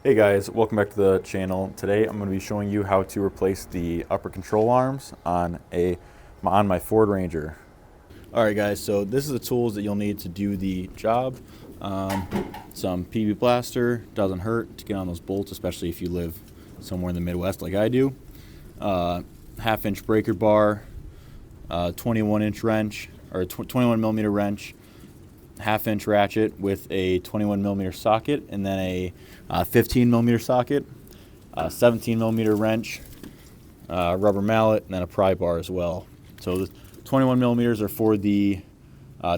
Hey guys, welcome back to the channel. Today I'm going to be showing you how to replace the upper control arms on my Ford Ranger. Alright guys, so this is the tools that you'll need to do the job. Some PV plaster, doesn't hurt to get on those bolts, especially if you live somewhere in the Midwest like I do. Half-inch breaker bar, 21-inch wrench, or 21 millimeter wrench, half-inch ratchet with a 21 millimeter socket, and then a 15 millimeter socket, 17 millimeter wrench, rubber mallet, and then a pry bar as well. So the 21 millimeters are for the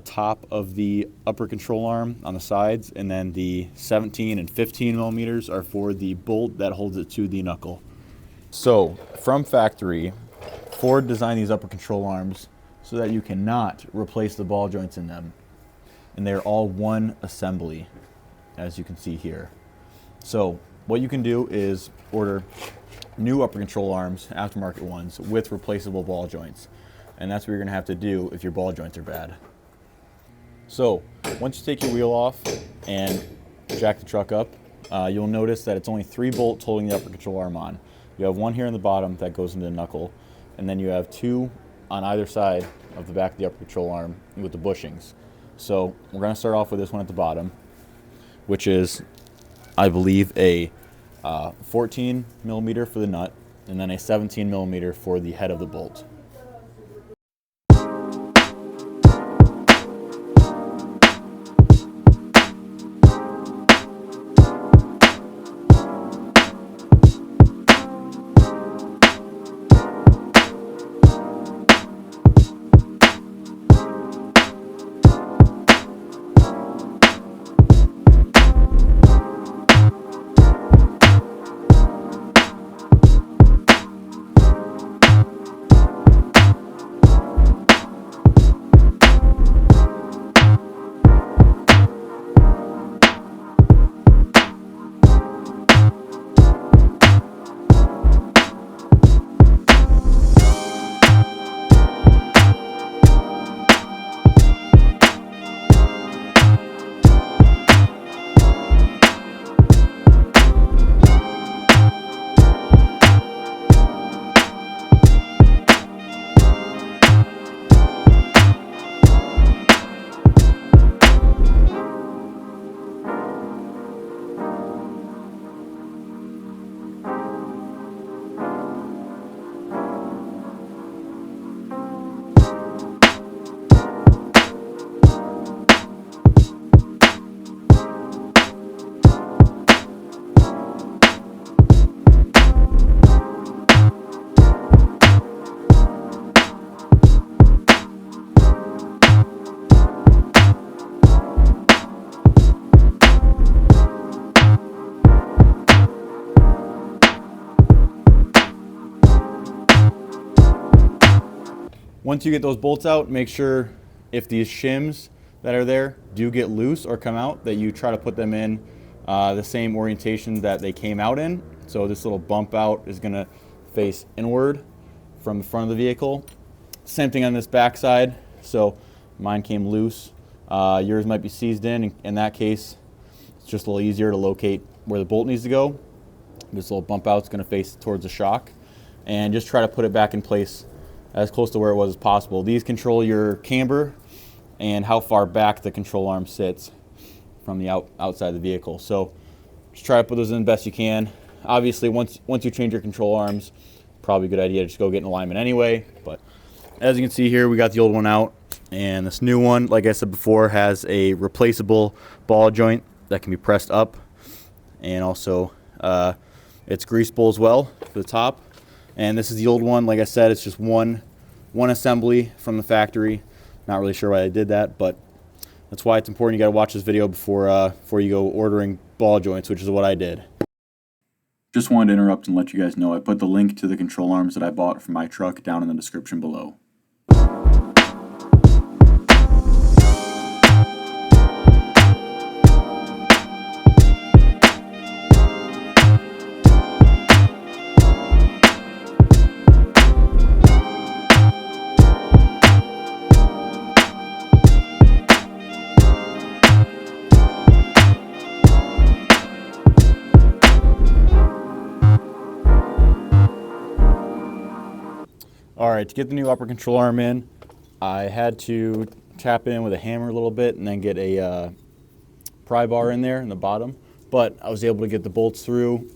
top of the upper control arm on the sides, and then the 17 and 15 millimeters are for the bolt that holds it to the knuckle. So from factory, Ford designed these upper control arms so that you cannot replace the ball joints in them. And they're all one assembly, as you can see here. So what you can do is order new upper control arms, aftermarket ones, with replaceable ball joints. And that's what you're gonna have to do if your ball joints are bad. So once you take your wheel off and jack the truck up, you'll notice that it's only 3 bolts holding the upper control arm on. You have one here in the bottom that goes into the knuckle, and then you have 2 on either side of the back of the upper control arm with the bushings. So we're going to start off with this one at the bottom, which is, I believe, a 14 millimeter for the nut, and then a 17 millimeter for the head of the bolt. Once you get those bolts out, make sure if these shims that are there do get loose or come out, that you try to put them in the same orientation that they came out in. So this little bump out is going to face inward from the front of the vehicle. Same thing on this back side. So mine came loose. Yours might be seized in. In that case, it's just a little easier to locate where the bolt needs to go. This little bump out is going to face towards the shock. And just try to put it back in place as close to where it was as possible. These control your camber and how far back the control arm sits from the outside of the vehicle. So just try to put those in the best you can. Obviously, once you change your control arms, probably a good idea to just go get in alignment anyway. But as you can see here, we got the old one out, and this new one, like I said before, has a replaceable ball joint that can be pressed up, and also it's greasable as well for the top. And this is the old one. Like I said, it's just one assembly from the factory. Not really sure why they did that, but that's why it's important. You got to watch this video before you go ordering ball joints, which is what I did. Just wanted to interrupt and let you guys know I put the link to the control arms that I bought for my truck down in the description below. All right, to get the new upper control arm in, I had to tap in with a hammer a little bit and then get a pry bar in there in the bottom, but I was able to get the bolts through.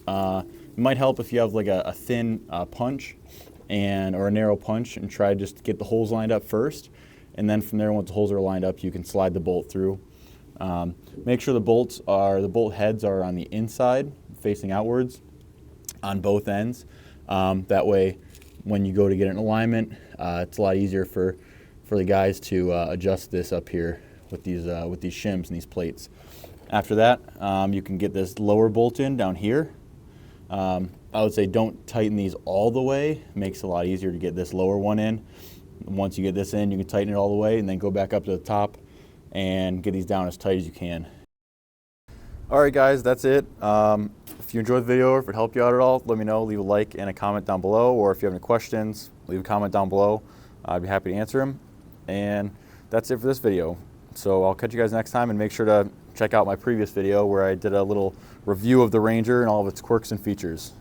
It might help if you have like a thin punch or a narrow punch, and try just to get the holes lined up first, and then from there, once the holes are lined up, you can slide the bolt through. Make sure the bolt heads are on the inside, facing outwards on both ends. That way, when you go to get an alignment, it's a lot easier for the guys to adjust this up here with these shims and these plates. After that, you can get this lower bolt in down here. I would say don't tighten these all the way. It makes it a lot easier to get this lower one in. Once you get this in, you can tighten it all the way and then go back up to the top and get these down as tight as you can. All right, guys, that's it. If you enjoyed the video or if it helped you out at all, let me know. Leave a like and a comment down below, or if you have any questions, leave a comment down below. I'd be happy to answer them. And that's it for this video. So I'll catch you guys next time, and make sure to check out my previous video where I did a little review of the Ranger and all of its quirks and features.